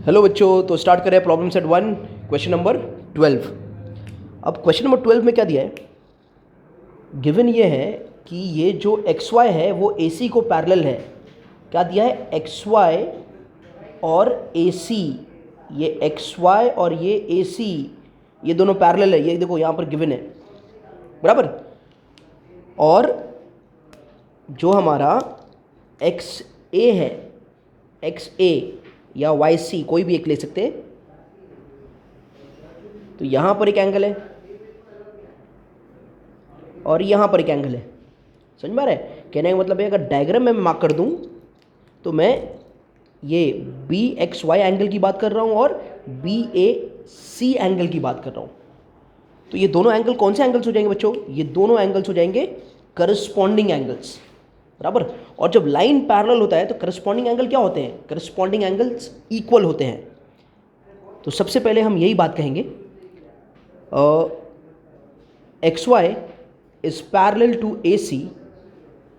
Hello बच्चों, तो start करें प्रॉब्लम सेट 1 क्वेश्चन नंबर 12। अब क्वेश्चन नंबर 12 में क्या दिया है? गिवन ये है कि ये जो एक्स वाई है वो ए सी को पैरेलल है। क्या दिया है? एक्स वाई और ए सी, ये एक्स वाई और ये ए सी, ये दोनों पैरेलल है। ये देखो यहाँ पर गिवन है, बराबर। और जो हमारा एक्स ए है, एक्स ए या वाई सी, कोई भी एक ले सकते हैं। तो यहाँ पर एक एंगल है और यहाँ पर एक एंगल है। समझ में आ रहा है? कहने का मतलब है, अगर डायग्राम में मार्क कर दूँ तो मैं ये बी एक्स वाई एंगल की बात कर रहा हूँ और बी ए सी एंगल की बात कर रहा हूँ। तो ये दोनों एंगल कौन से एंगल्स हो जाएंगे बच्चों? ये दोनों एंगल्स हो जाएंगे करस्पॉन्डिंग एंगल्स, बराबर। और जब लाइन पैरेलल होता है तो करस्पॉन्डिंग एंगल क्या होते हैं? करस्पॉन्डिंग एंगल्स इक्वल होते हैं। तो सबसे पहले हम यही बात कहेंगे, X Y is parallel to A C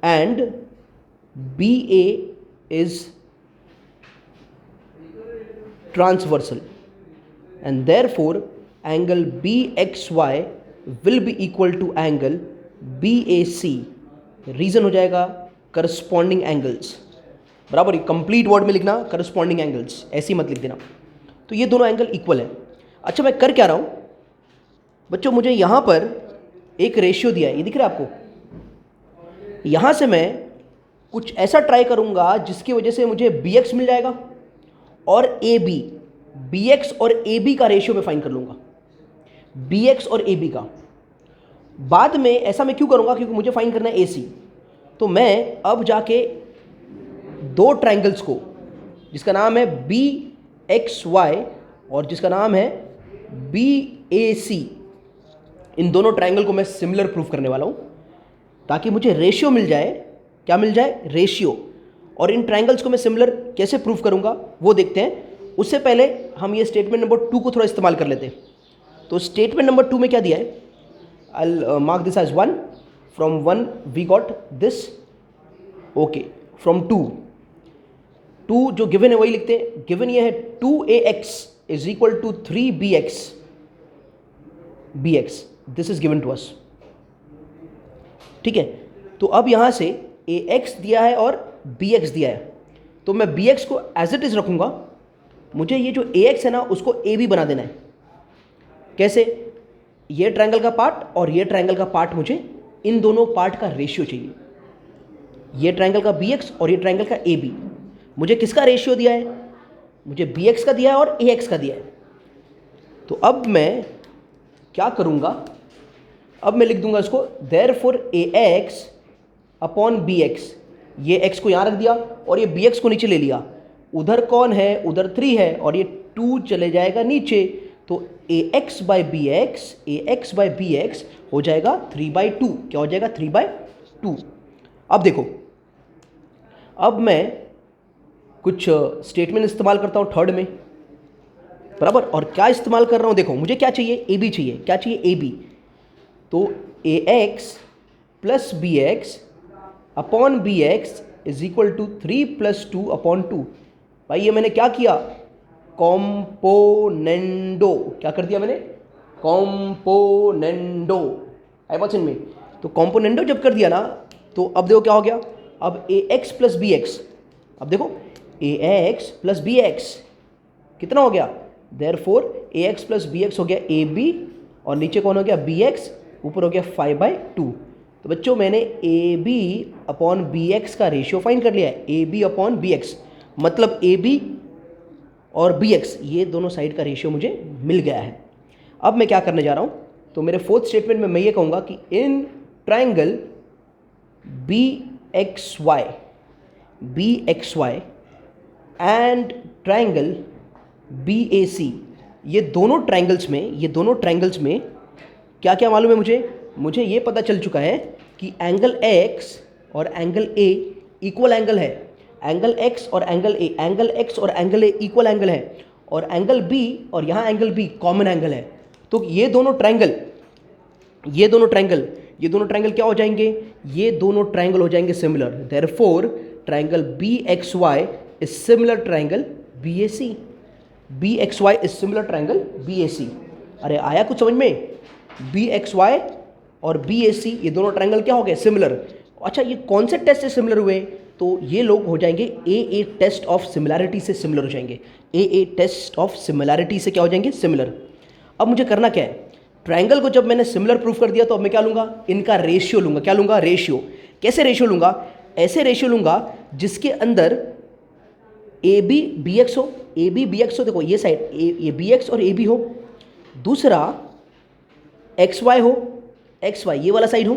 and B A is transversal and therefore angle B X Y will be equal to angle B A C. Reason हो जाएगा करस्पॉन्डिंग एंगल्स, बराबर। कंप्लीट वर्ड में लिखना corresponding angles, ऐसे ही मत लिख देना। तो ये दोनों एंगल इक्वल है। अच्छा, मैं कर क्या रहा हूँ बच्चों? मुझे यहाँ पर एक रेशियो दिया है, ये दिख रहा है आपको? यहाँ से मैं कुछ ऐसा ट्राई करूँगा जिसकी वजह से मुझे बी एक्स मिल जाएगा और ए बी, बी एक्स और ए बी का रेशियो मैं फाइंड कर लूँगा, बी एक्स और ए बी का। बाद में ऐसा मैं क्यों करूँगा? क्योंकि मुझे फाइंड करना है ए सी। तो मैं अब जाके दो ट्रायंगल्स को, जिसका नाम है बी एक्स वाई और जिसका नाम है बी ए सी, इन दोनों ट्रायंगल को मैं सिमिलर प्रूफ करने वाला हूँ ताकि मुझे रेशियो मिल जाए। क्या मिल जाए? रेशियो। और इन ट्रायंगल्स को मैं सिमिलर कैसे प्रूफ करूँगा वो देखते हैं। उससे पहले हम ये स्टेटमेंट नंबर 2 को थोड़ा इस्तेमाल कर लेते हैं। तो स्टेटमेंट नंबर 2 में क्या दिया है? I'll mark this as 1. From 1 we got this. Okay. From 2 जो गिवन है वही लिखते हैं। गिवन ये है 2ax is equal to 3bx. bx this is given to us. ठीक है। तो अब यहाँ से ax दिया है और bx दिया है, तो मैं bx को एज इट इज रखूँगा। मुझे ये जो ax है ना उसको ab बना देना है। कैसे? ये ट्रायंगल का पार्ट और ये ट्रायंगल का पार्ट, मुझे इन दोनों पार्ट का रेशियो चाहिए। ये ट्रायंगल का bx और ये ट्रायंगल का ab। मुझे किसका रेशियो दिया है? मुझे bx का दिया है और ax का दिया है। तो अब मैं क्या करूँगा? अब मैं लिख दूंगा इसको देयरफॉर ax अपॉन bx। ये x को यहाँ रख दिया और ये bx को नीचे ले लिया। उधर कौन है? उधर 3 है और ये 2 चले जाएगा नीचे। तो ax बाई बी एक्स हो जाएगा 3/2। क्या हो जाएगा? 3/2। अब देखो, अब मैं कुछ स्टेटमेंट इस्तेमाल करता हूँ थर्ड में, बराबर। और क्या इस्तेमाल कर रहा हूँ? देखो, मुझे क्या चाहिए? ए बी चाहिए। क्या चाहिए? A b. तो ax plus b x upon B x is equal to 3+2/2। भाई ये मैंने क्या किया? कॉम्पोनेंडो। क्या कर दिया मैंने? कॉम्पोनेंडो। आई बात समझ में? तो कॉम्पोनेंडो जब कर दिया ना, तो अब देखो क्या हो गया। अब ax प्लस बी एक्स, अब देखो ax प्लस बी एक्स कितना हो गया? Therefore ax plus b x हो गया ab और नीचे कौन हो गया? bx, ऊपर हो गया 5/2। तो बच्चों मैंने ab अपॉन बी एक्स का रेशियो फाइंड कर लिया है। ab अपॉन बी एक्स मतलब ab और bx, ये दोनों साइड का रेशियो मुझे मिल गया है। अब मैं क्या करने जा रहा हूँ? तो मेरे फोर्थ स्टेटमेंट में मैं ये कहूँगा कि in triangle B X Y and triangle BAC, ये दोनों ट्रायंगल्स में क्या क्या मालूम है मुझे ये पता चल चुका है कि एंगल x और एंगल A इक्वल एंगल है। एंगल x और एंगल A इक्वल एंगल है और एंगल B और यहाँ एंगल B कॉमन एंगल है। तो ये दोनों ट्रायंगल क्या हो जाएंगे? ये दोनों ट्रायंगल हो जाएंगे similar. Therefore triangle BXY is similar triangle BAC। B X Y is similar triangle B A C. अरे आया कुछ समझ में? बी एक्स वाई और बी ए सी ये दोनों ट्रायंगल क्या हो गए? सिमिलर। अच्छा ये कौन से टेस्ट से सिमिलर हुए? तो ये लोग हो जाएंगे ए टेस्ट ऑफ सिमिलैरिटी से सिमिलर हो जाएंगे। ए टेस्ट ऑफ सिमिलैरिटी से क्या हो जाएंगे? सिमिलर। अब मुझे करना क्या है? ट्रायंगल को जब मैंने सिमिलर प्रूफ कर दिया तो अब मैं क्या लूँगा? इनका रेशियो लूँगा। क्या लूँगा? रेशियो। कैसे रेशियो लूँगा? ऐसे रेशियो लूँगा जिसके अंदर ए बी बी एक्स हो, ए बी बी एक्स हो, देखो ये साइड ए बी एक्स और ए बी हो, दूसरा एक्स वाई हो, एक्स वाई ये वाला साइड हो,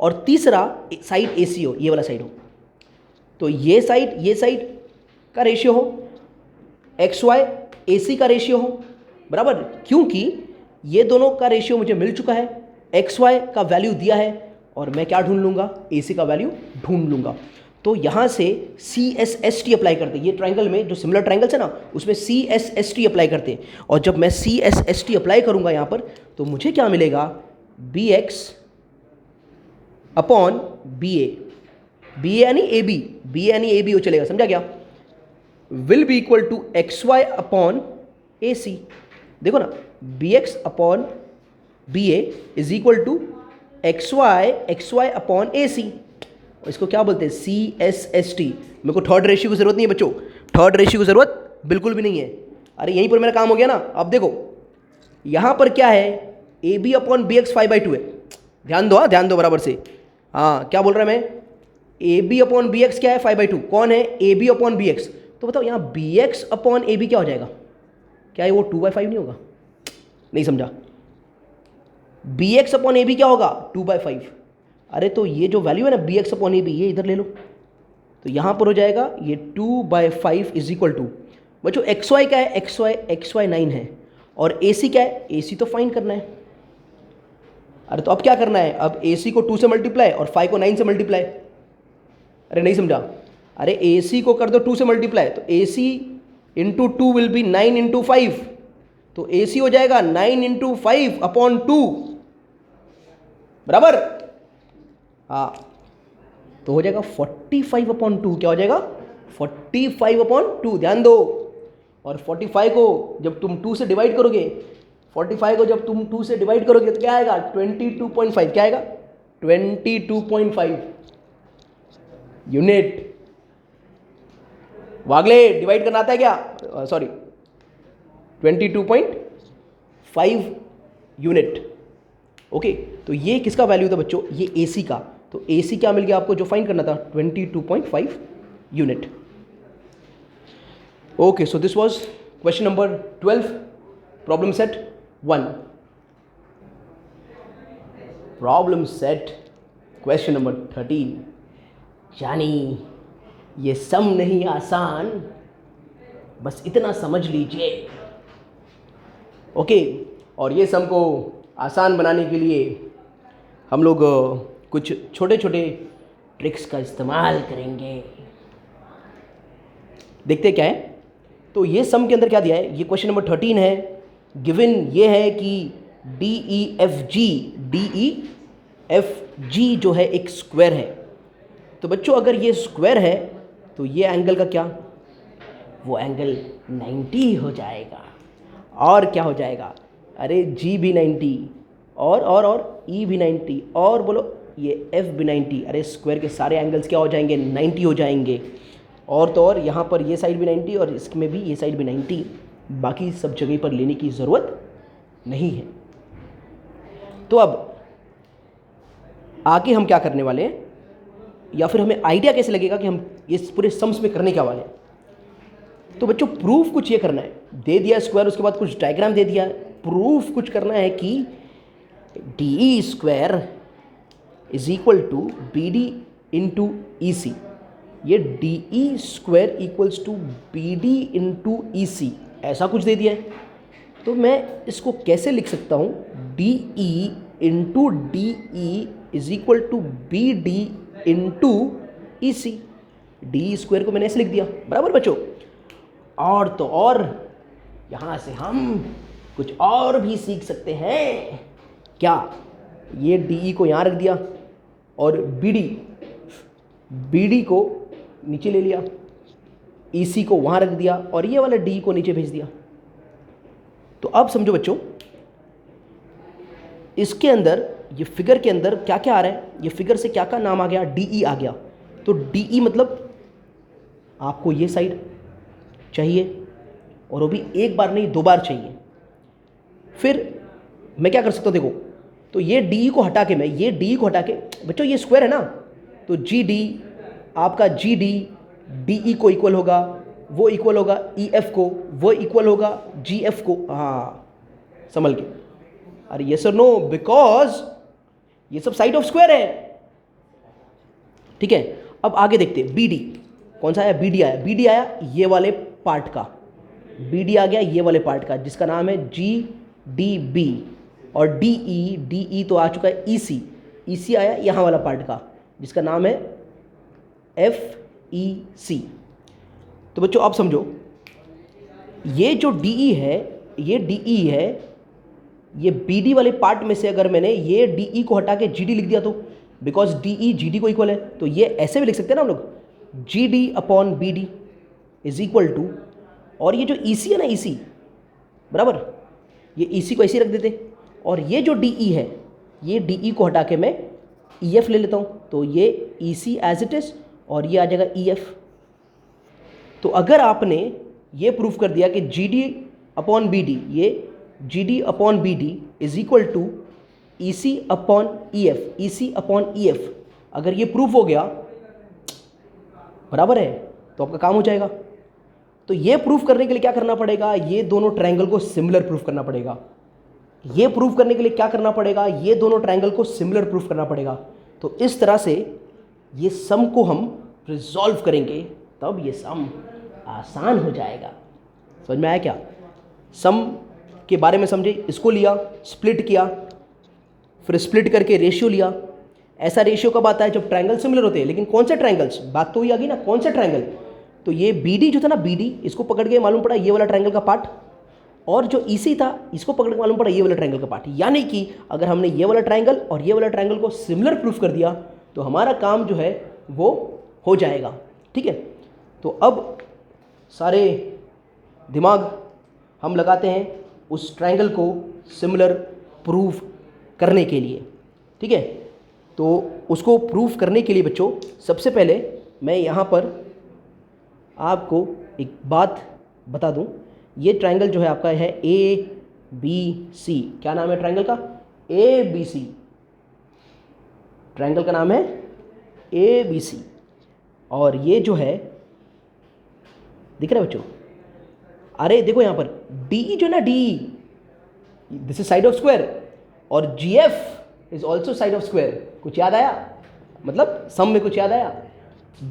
और तीसरा साइड ए सी हो, ये वाला साइड हो। तो ये साइड का रेशियो हो, एक्स वाई ए सी का रेशियो हो, बराबर। क्योंकि ये दोनों का रेशियो मुझे मिल चुका है, एक्स वाई का वैल्यू दिया है, और मैं क्या ढूंढ लूँगा? ए सी का वैल्यू ढूंढ लूँगा। तो यहाँ से C S S T apply करते हैं। ये ट्रायंगल में जो सिमिलर ट्रायंगल्स है ना, उसमें C S S T apply करते हैं। और जब मैं C S S T apply करूँगा यहाँ पर, तो मुझे क्या मिलेगा? B x upon B A यानी ए बी यानी ए बी हो चलेगा, समझा क्या? Will be equal to X Y upon A C. देखो ना, B x upon B A is equal to X Y upon A C. इसको क्या बोलते हैं? C S S T. मेरे को थर्ड रेशियो की जरूरत नहीं है बच्चों, थर्ड रेशियो की जरूरत बिल्कुल भी नहीं है। अरे यहीं पर मेरा काम हो गया ना। अब देखो यहाँ पर क्या है? A B upon B X 5/2 है। ध्यान दो, हाँ ध्यान दो बराबर से। हाँ क्या बोल रहा है मैं? A B upon B X क्या है? 5/2। कौन है? A B upon B X. तो बताओ यहाँ B x upon A B क्या हो जाएगा? क्या है वो 2/5 नहीं होगा? नहीं समझा? B x upon A B क्या होगा? 2/5। अरे तो ये जो वैल्यू है ना B x upon A B, ये इधर ले लो, तो यहाँ पर हो जाएगा ये 2/5 इज इक्वल टू, बच्चों एक्स वाई क्या है? एक्स वाई 9 है, और ए सी क्या है? ए सी तो फाइंड करना है। अरे तो अब क्या करना है? अब ए सी को 2 से मल्टीप्लाई और 5 को 9 से मल्टीप्लाई। अरे नहीं समझा? अरे ए सी को कर दो 2 से मल्टीप्लाई, तो ए सी इंटू 2 विल बी 9 इंटू 5, तो ए सी हो जाएगा 9 इंटू 5 अपॉन 2, बराबर। हाँ तो हो जाएगा 45 अपॉन 2। क्या हो जाएगा? 45 अपॉन 2। ध्यान दो। और 45 को जब तुम 2 से डिवाइड करोगे, 45 को जब तुम 2 से डिवाइड करोगे तो क्या आएगा? 22.5। क्या आएगा? 22.5 यूनिट। वागले डिवाइड करना आता है क्या? Sorry 22.5 unit. ओके तो ये किसका वैल्यू था बच्चों? ये AC का। तो AC क्या मिल गया आपको जो फाइंड करना था? 22.5 unit. Okay so this was question number 12, problem set 1। Problem set question number 13, यानी ये सम नहीं आसान, बस इतना समझ लीजिए। ओके और ये सम को आसान बनाने के लिए हम लोग कुछ छोटे छोटे ट्रिक्स का इस्तेमाल करेंगे। देखते क्या है। तो ये सम के अंदर क्या दिया है? ये क्वेश्चन नंबर 13 है। गिवन ये है कि डी ई एफ जी जो है एक स्क्वायर है। तो बच्चों अगर ये स्क्वायर है तो ये एंगल का क्या? वो एंगल 90 हो जाएगा। और क्या हो जाएगा? अरे जी भी 90 और ई भी 90 और बोलो ये एफ भी 90। अरे स्क्वायर के सारे एंगल्स क्या हो जाएंगे? 90 हो जाएंगे। और तो और यहाँ पर ये साइड भी 90 और इसमें भी ये साइड भी 90। बाकी सब जगह पर लेने की ज़रूरत नहीं है। तो अब आगे हम क्या करने वाले हैं, या फिर हमें आइडिया कैसे लगेगा कि हम इस पूरे सम्स में करने क्या वाले हैं? तो बच्चों प्रूफ कुछ ये करना है। दे दिया स्क्वायर, उसके बाद कुछ डायग्राम दे दिया। प्रूफ कुछ करना है कि D E square is equal to B D into E C. ये D E square equals to B D into E C, ऐसा कुछ दे दिया है। तो मैं इसको कैसे लिख सकता हूँ? D E into D E is equal to B D into E C. D square को मैंने ऐसे लिख दिया, बराबर बच्चों। और तो और यहाँ से हम कुछ और भी सीख सकते हैं। क्या? ये डी ई को यहाँ रख दिया और बी डी को नीचे ले लिया, ई सी को वहाँ रख दिया और ये वाला डी को नीचे भेज दिया। तो अब समझो बच्चों, इसके अंदर ये फिगर के अंदर क्या क्या आ रहा है, ये फिगर से क्या क्या नाम आ गया, DE आ गया। तो DE मतलब आपको ये साइड चाहिए, और वो भी एक बार नहीं 2 बार चाहिए। फिर मैं क्या कर सकता हूँ, देखो, तो ये DE को हटा के, मैं ये DE को हटा के, बच्चों ये स्क्वायर है ना, तो GD आपका GD DE को इक्वल होगा, वो इक्वल होगा EF को, वो इक्वल होगा GF को। हाँ संभल के, अरे यस और नो, बिकॉज ये सब साइड ऑफ स्क्वायर है। ठीक है, अब आगे देखते हैं BD कौन सा आया, BD आया, BD आया ये वाले पार्ट का, BD आ गया ये वाले पार्ट का, जिसका नाम है GDB। और DE तो आ चुका है EC आया यहाँ वाला पार्ट का, जिसका नाम है FEC। तो बच्चों आप समझो, ये जो DE है, ये DE है, ये BD वाले पार्ट में से अगर मैंने ये DE को हटा के GD लिख दिया तो, बिकॉज DE GD को इक्वल है, तो ये ऐसे भी लिख सकते हैं ना हम लोग, GD upon BD is equal to, और ये जो EC है ना, EC बराबर, ये EC को ऐसे रख देते, और ये जो DE है, ये DE को हटा के मैं EF ले लेता हूँ, तो ये EC एज इट इज, और ये आ जाएगा EF। तो अगर आपने ये प्रूफ कर दिया कि GD अपॉन BD, ये GD upon BD is equal to EC upon EF, EC upon EF, अगर ये प्रूफ हो गया बराबर है, तो आपका काम हो जाएगा। तो ये प्रूफ करने के लिए क्या करना पड़ेगा, ये दोनों ट्रायंगल को सिमिलर प्रूफ करना पड़ेगा। ये प्रूफ करने के लिए क्या करना पड़ेगा, ये दोनों ट्रायंगल को सिमिलर प्रूफ करना पड़ेगा। तो इस तरह से ये सम को हम रिजॉल्व करेंगे, तब ये सम आसान हो जाएगा। समझ में आया क्या? सम के बारे में समझे, इसको लिया, स्प्लिट किया, फिर स्प्लिट करके रेशियो लिया। ऐसा रेशियो कब आता है, जब ट्रायंगल सिमिलर होते हैं। लेकिन कौन से ट्रायंगल्स, बात तो हुई आ गई ना, कौन से ट्रायंगल। तो ये BD जो था ना, BD, इसको पकड़ के मालूम पड़ा ये वाला ट्रायंगल का पार्ट, और जो EC था इसको पकड़ के मालूम पड़ा ये वाला ट्रायंगल का पार्ट। यानी कि अगर हमने ये वाला ट्रायंगल और ये वाला ट्रायंगल को सिमिलर प्रूफ कर दिया तो हमारा काम जो है वो हो जाएगा। ठीक है, तो अब सारे दिमाग हम लगाते हैं उस ट्रायंगल को सिमिलर प्रूफ करने के लिए। ठीक है, तो उसको प्रूफ करने के लिए बच्चों सबसे पहले मैं यहाँ पर आपको एक बात बता दूँ। ये ट्रायंगल जो है आपका है ABC। क्या नाम है ट्रायंगल का? ABC। ट्रायंगल का नाम है ABC। और ये जो है, दिख रहा है बच्चों? अरे देखो यहाँ पर DE जो ना, DE this is side of square, और GF is also side of square. कुछ याद आया? मतलब सम में कुछ याद आया?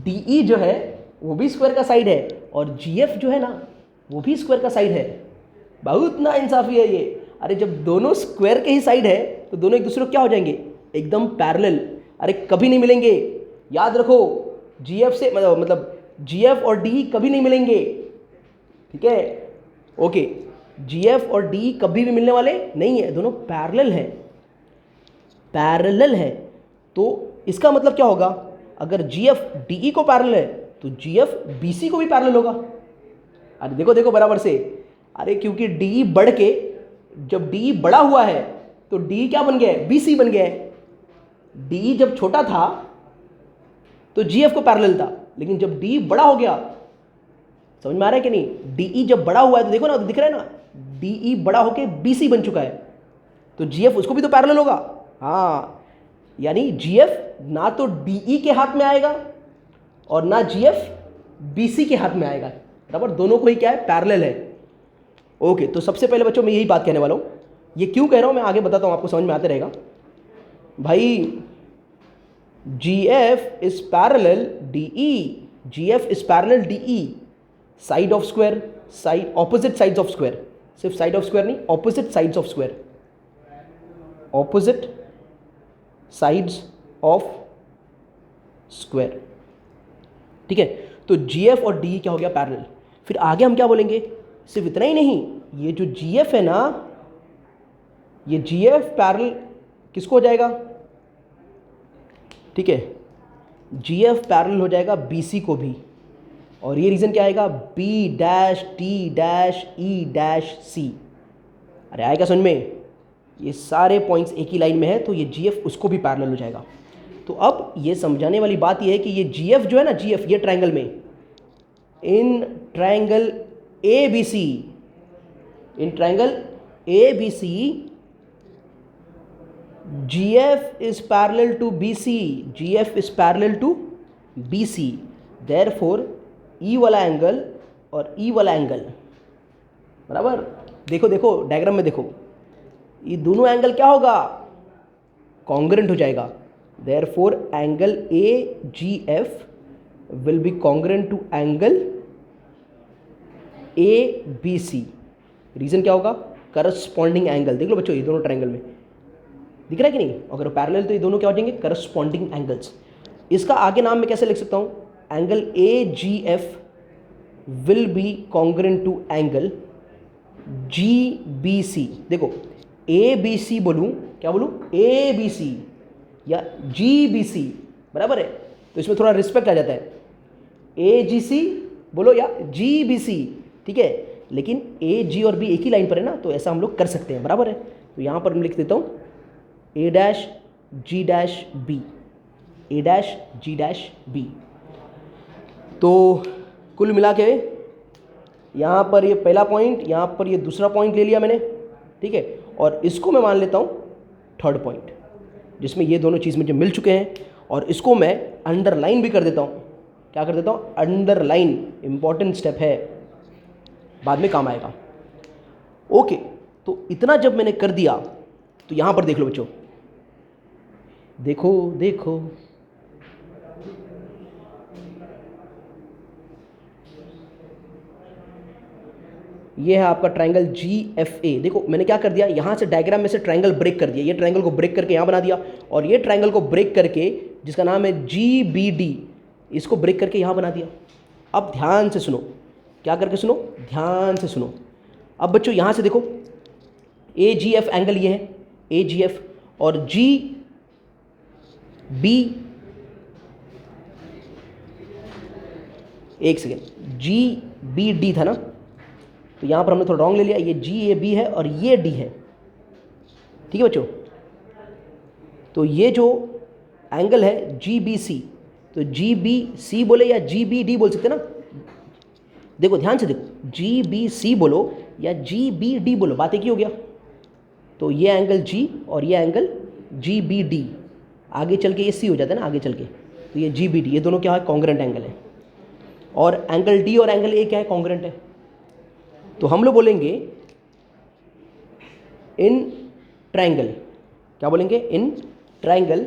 DE जो है वो भी स्क्वायर का साइड है, और GF जो है ना वो भी स्क्वायर का साइड है। बहुत ना इंसाफी है ये। अरे जब दोनों स्क्वायर के ही साइड है तो दोनों एक दूसरे को क्या हो जाएंगे, एकदम पैरेलल। अरे कभी नहीं मिलेंगे, याद रखो। GF से मतलब GF और DE कभी नहीं मिलेंगे। ठीक है, ओके। GF और DE कभी भी मिलने वाले नहीं है, दोनों पैरेलल है, पैरेलल है। तो इसका मतलब क्या होगा, अगर GF DE को पैरेलल है तो GF BC को भी पैरेलल होगा। अरे देखो देखो बराबर से। अरे क्योंकि DE बढ़ के, जब DE बड़ा हुआ है तो DE क्या बन गया है, BC बन गया है। DE जब छोटा था तो GF को पैरेलल था, लेकिन जब DE बड़ा हो गया, समझ में आ रहा है कि नहीं? DE जब बड़ा हुआ है तो देखो ना, दिख रहा है ना, DE बड़ा होके BC बन चुका है, तो GF उसको भी तो पैरेलल होगा। हाँ, यानी GF ना तो DE के हाथ में आएगा और ना GF BC के हाथ में आएगा, बराबर। दोनों को ही क्या है, पैरेलल है। ओके, तो सबसे पहले बच्चों मैं यही बात कहने वाला हूँ। ये क्यों कह रहा हूँ मैं आगे बताता हूँ, आपको समझ में आते रहेगा। भाई GF is parallel DE, GF is parallel DE, side of square, side opposite sides of square, सिर्फ साइड ऑफ स्क्वायर नहीं, opposite sides of square, opposite sides of square. ठीक है, तो GF और DE क्या हो गया, पैरेलल। फिर आगे हम क्या बोलेंगे, सिर्फ इतना ही नहीं, ये जो GF है ना, ये GF पैरेलल किसको हो जाएगा, ठीक है, GF पैरेलल हो जाएगा BC को भी। और ये रीजन क्या आएगा, B dash D dash E dash C। अरे आएगा समझ में, ये सारे पॉइंट्स एक ही लाइन में है तो ये जी एफ उसको भी पैरेलल हो जाएगा। तो अब ये समझाने वाली बात ये है कि ये जी एफ जो है ना, जी एफ ये ट्रायंगल में, in triangle A B C, in triangle A B C GF is parallel to BC, GF is parallel to BC, therefore E वाला एंगल और E वाला एंगल बराबर, देखो देखो डायग्राम में देखो, ये दोनों एंगल क्या होगा, कॉन्ग्रेंट हो जाएगा। therefore angle AGF will be congruent to angle ABC। Reason क्या होगा, करस्पॉन्डिंग एंगल। देख लो बच्चों ये दोनों ट्रायंगल में दिख रहा है कि नहीं, अगर पैरेलल तो ये दोनों क्या हो जाएंगे, करस्पॉन्डिंग एंगल्स। इसका आगे नाम मैं कैसे लिख सकता हूँ, angle AGF will be congruent to angle GBC। देखो ABC बोलूँ, क्या बोलूँ, ABC या GBC बराबर है, तो इसमें थोड़ा रिस्पेक्ट आ जाता है, AGC बोलो या GBC, ठीक है, लेकिन AG और B एक ही लाइन पर है ना, तो ऐसा हम लोग कर सकते हैं, बराबर है। तो यहाँ पर मैं लिख देता हूँ A dash G dash B, A dash G dash B। तो कुल मिला के यहाँ पर ये पहला पॉइंट, यहाँ पर ये दूसरा पॉइंट ले लिया मैंने, ठीक है, और इसको मैं मान लेता हूँ थर्ड पॉइंट, जिसमें ये दोनों चीज़ मुझे मिल चुके हैं, और इसको मैं अंडरलाइन भी कर देता हूँ। क्या कर देता हूँ, अंडरलाइन, इंपॉर्टेंट स्टेप है, बाद में काम आएगा। ओके, तो इतना जब मैंने कर दिया तो यहाँ पर देख लो बच्चों, देखो देखो ये है आपका ट्रायंगल GFA। देखो मैंने क्या कर दिया, यहाँ से डायग्राम में से ट्रायंगल ब्रेक कर दिया, ये ट्रायंगल को ब्रेक करके यहाँ बना दिया, और ये ट्रायंगल को ब्रेक करके जिसका नाम है GBD, इसको ब्रेक करके यहाँ बना दिया। अब ध्यान से सुनो, क्या करके सुनो, ध्यान से सुनो। अब बच्चों यहाँ से देखो AGF एंगल ये है, AGF, और GB, एक सेकेंड, GBD था ना, तो यहाँ पर हमने थोड़ा रॉन्ग ले लिया, ये GAB है और ये D है, ठीक है बच्चों। तो ये जो एंगल है GBC, तो GBC बोले या GBD बोल सकते ना, देखो ध्यान से देखो, GBC बोलो या GBD बोलो, बात एक ही हो गया। तो ये एंगल G और ये एंगल GBD, आगे चल के ये C हो जाता है ना आगे चल के, तो ये GBD, ये दोनों क्या है, कॉन्ग्रेंट एंगल है, और एंगल D और एंगल A क्या है, कॉन्ग्रेंट है। तो हम लोग बोलेंगे इन ट्रायंगल, क्या बोलेंगे, in triangle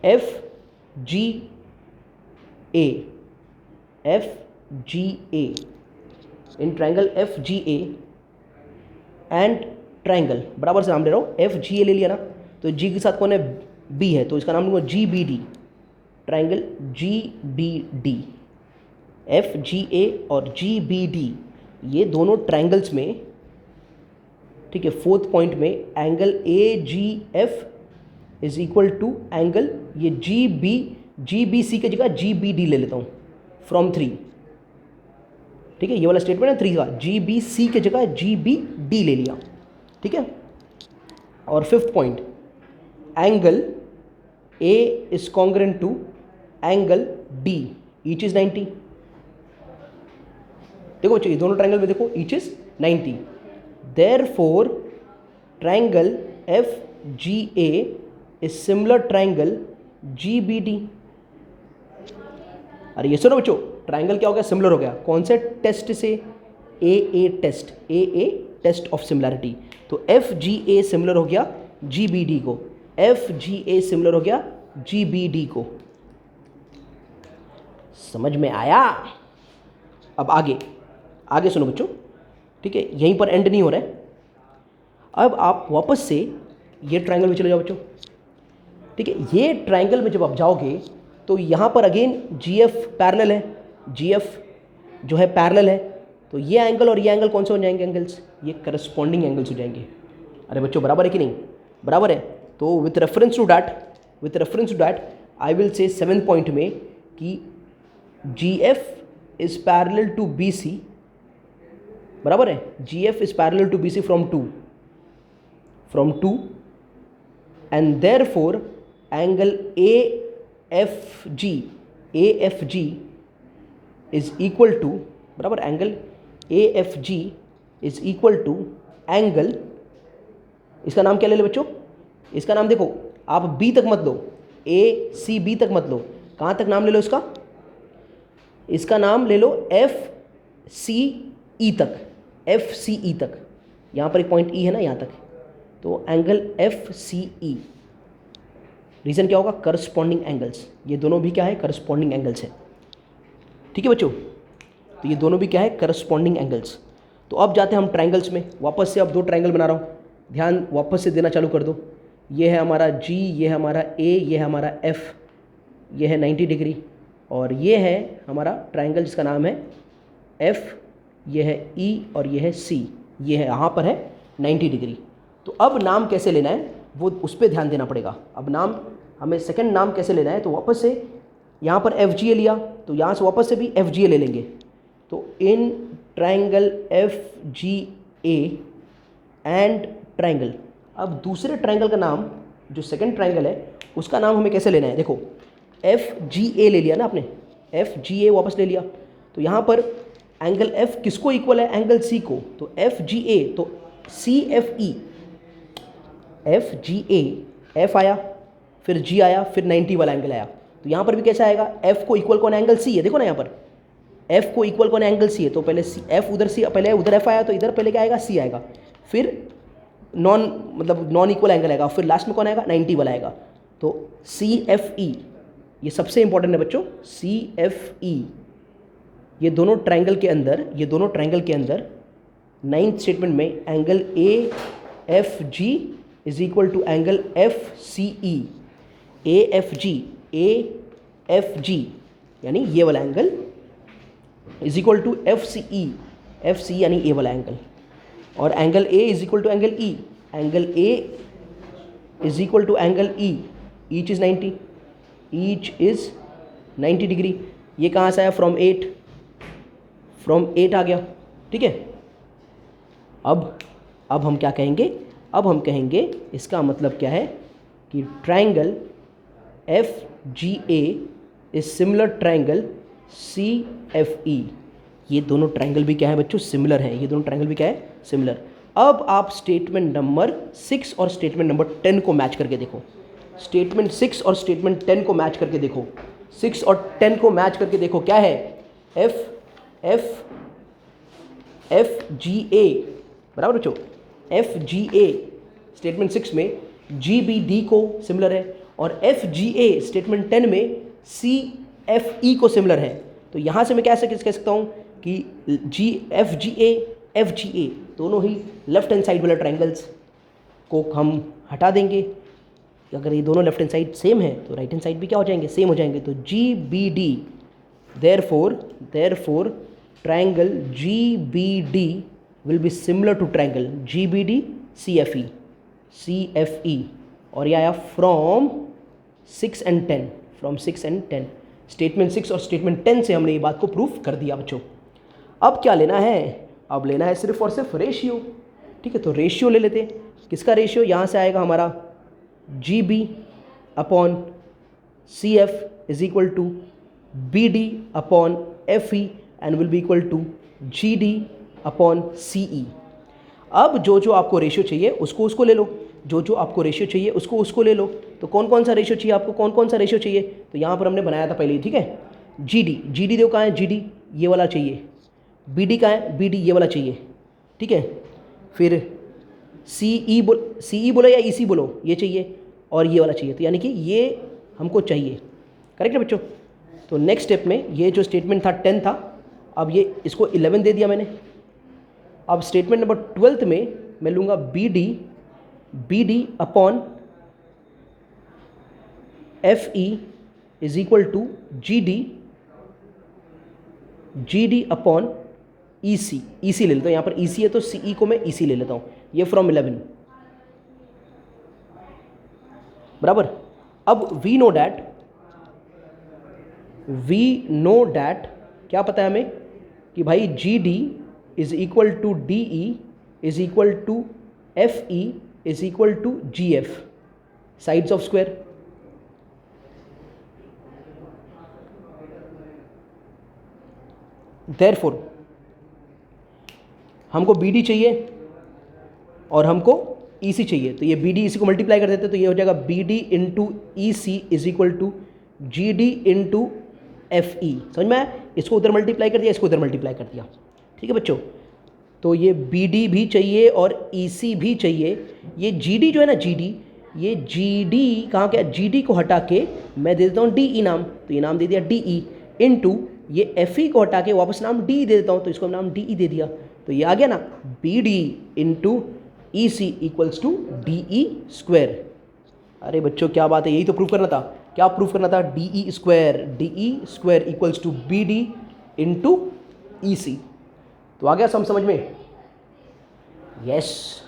FGA, FGA, in triangle FGA and triangle, बराबर से नाम ले रहा हूँ, FGA ले लिया ना, तो G के साथ कौन है, B है, तो इसका नाम लूँगा GBD, ट्रायंगल GBD, FGA और GBD, ये दोनों ट्रायंगल्स में, ठीक है, फोर्थ पॉइंट में angle AGF is equal to angle ये GBC की जगह GBD ले लेता हूँ फ्रॉम 3, ठीक है, ये वाला स्टेटमेंट है 3 का, GBC की जगह GBD ले लिया, ठीक है। और fifth point, angle A is congruent to angle D, each is 90। देखो बच्चों ये दोनों ट्रायंगल में देखो each is 90, therefore triangle FGA is similar triangle GBD। अरे ये सुनो बच्चों, ट्रायंगल क्या हो गया, सिमिलर हो गया, कौन से टेस्ट से, AA टेस्ट ऑफ सिमिलैरिटी। तो FGA सिमिलर हो गया GBD को, FGA सिमिलर हो गया GBD को, समझ में आया। अब आगे सुनो बच्चों, ठीक है, यहीं पर एंड नहीं हो रहा है, अब आप वापस से ये ट्रायंगल में चले जाओ बच्चों, ठीक है। ये ट्रायंगल में जब आप जाओगे तो यहाँ पर अगेन GF पैरेलल है, GF जो है पैरेलल है, तो ये एंगल और ये एंगल कौन से हो जाएंगे एंगल्स, ये करस्पॉन्डिंग एंगल्स हो जाएंगे। अरे बच्चों बराबर है कि नहीं, बराबर है। तो with reference to that I will say 7th point में कि GF is parallel to BC बराबर है, G F is parallel to B C from two and therefore angle F G is equal to, बराबर, angle F G is equal to angle, इसका नाम क्या ले लो बच्चों, इसका नाम देखो, आप बी तक मत लो, ए सी बी तक मत लो, कहाँ तक नाम ले लो इसका, इसका नाम ले लो एफ सी ई तक, एफ सी ई तक, यहाँ पर एक पॉइंट ई है ना, यहाँ तक, तो एंगल एफ सी ई, रीज़न क्या होगा, करस्पॉन्डिंग एंगल्स, ये दोनों भी क्या है, करस्पॉन्डिंग एंगल्स है, ठीक है बच्चों, तो ये दोनों भी क्या है, करस्पॉन्डिंग एंगल्स। तो अब जाते हैं हम ट्रायंगल्स में, वापस से अब दो ट्रायंगल बना रहा हूँ, ध्यान वापस से देना चालू कर दो, ये है हमारा जी, ये है हमारा ए, ये है हमारा एफ, ये है 90 डिग्री, और ये है हमारा ट्रायंगल जिसका नाम है एफ, ये है ई और ये है सी, ये है यहाँ पर है 90 डिग्री। तो अब नाम कैसे लेना है वो उस पर ध्यान देना पड़ेगा। अब नाम हमें सेकंड नाम कैसे लेना है, तो वापस से यहाँ पर एफ जी ए लिया, तो यहाँ से वापस से भी एफ जी ए ले लेंगे। तो in triangle F G A and triangle, अब दूसरे ट्रायंगल का नाम, जो सेकंड ट्रायंगल है उसका नाम हमें कैसे लेना है, देखो एफ जी ए ले लिया ना आपने, एफ जी ए वापस ले लिया, तो यहाँ पर एंगल एफ किसको इक्वल है, एंगल सी को, तो एफ जी ए, तो C F E, F G A, F आया फिर जी आया फिर 90 वाला एंगल आया, तो यहाँ पर भी कैसा आएगा, एफ को इक्वल कौन, एंगल सी है, देखो ना यहाँ पर एफ को इक्वल कौन, एंगल सी है, तो पहले सी एफ उधर सी, पहले उधर एफ आया तो इधर पहले क्या आएगा, सी आएगा, फिर नॉन इक्वल एंगल आएगा, फिर लास्ट में कौन आएगा, 90 वाला आएगा, तो सी एफ ई, ये सबसे इंपॉर्टेंट है बच्चों, सी एफ ई, ये दोनों ट्रायंगल के अंदर नाइन्थ स्टेटमेंट में angle A F G is equal to angle F C E, A F G यानी ये वाला angle is equal to F C यानी ए वाला एंगल, और angle A is equal to angle E, angle A is equal to angle E, each is 90 degree, ये कहाँ से आया, फ्रॉम 8 आ गया, ठीक है। अब हम क्या कहेंगे, अब हम कहेंगे इसका मतलब क्या है कि triangle F G A is similar triangle C F E, ये दोनों ट्रायंगल भी क्या है बच्चों, सिमिलर है, ये दोनों ट्रायंगल भी क्या है, सिमिलर। अब आप स्टेटमेंट नंबर 6 और स्टेटमेंट नंबर 10 को मैच करके देखो, स्टेटमेंट 6 और स्टेटमेंट 10 को मैच करके देखो, 6 और 10 को मैच करके देखो, क्या है, एफ जी ए, बराबर बच्चों, एफ जी ए स्टेटमेंट 6 में जी बी डी को सिमिलर है, और एफ जी ए स्टेटमेंट 10 में सी एफ ई को सिमिलर है। तो यहाँ से मैं कैसे कह सकता हूँ कि एफ जी ए दोनों ही लेफ्ट हैंड साइड वाले ट्रायंगल्स को हम हटा देंगे, अगर ये दोनों लेफ्ट हैंड साइड सेम है तो राइट हैंड साइड भी क्या हो जाएंगे, सेम हो जाएंगे, तो G B D, therefore triangle G B D will be similar to triangle G B D C F E, और ये आया फ्रॉम 6 and 10, स्टेटमेंट 6 और स्टेटमेंट 10 से हमने ये बात को प्रूफ कर दिया बच्चों। अब क्या लेना है, अब लेना है सिर्फ और सिर्फ रेशियो, ठीक है। तो रेशियो ले लेते हैं, किसका रेशियो, यहाँ से आएगा हमारा G B upon C F is equal to B D upon F E and will be equal to G D upon C E. अब जो आपको रेशियो चाहिए उसको ले लो, जो आपको रेशियो चाहिए उसको ले लो। तो कौन कौन सा रेशियो चाहिए आपको, कौन कौन सा रेशियो चाहिए, तो यहाँ पर हमने बनाया था पहले ही, ठीक है। जी डी देखो कहाँ है, जी डी ये वाला चाहिए, बी डी कहाँ है, बी डी ये वाला चाहिए, ठीक है। फिर सी ई बोलो या ई सी बोलो, ये चाहिए और ये वाला चाहिए, तो यानी कि ये हमको चाहिए, करेक्ट है बच्चों। तो नेक्स्ट स्टेप में ये जो स्टेटमेंट था 10 था, अब ये इसको 11 दे दिया मैंने। अब स्टेटमेंट नंबर 12 में मैं लूँगा B D upon F E is equal to G D upon E C ले लेता हूँ, यहाँ पर ई सी है तो सी ई को मैं ई सी ले लेता हूँ, ये फ्रॉम 11, बराबर। अब वी नो डैट क्या पता है हमें कि भाई G D is equal to D E is equal to F E is equal to G F, sides of square. Therefore हमको बी डी चाहिए और हमको ई सी चाहिए, तो ये बी डी ई सी को मल्टीप्लाई कर देते तो ये हो जाएगा B D into E C is equal to G D into F E. समझ में आया? इसको उधर मल्टीप्लाई कर दिया, इसको उधर मल्टीप्लाई कर दिया। ठीक है बच्चों, तो ये बी डी भी चाहिए और ई सी भी चाहिए। ये जी डी जो है ना, जी डी, ये जी डी कहाँ क्या, जी डी को हटा के मैं दे देता हूँ डी ई नाम, तो ये नाम दे दिया डी ई इंटू ये एफ ई को हटा के वापस नाम डी दे देता हूँ, तो इसको नाम डी ई दे दिया। तो ये आ गया ना, B D into E C equals to D E square. अरे बच्चों क्या बात है, यही तो प्रूफ करना था। क्या प्रूफ करना था? D E square equals to B D into E C. तो आ गया समझ में? यस।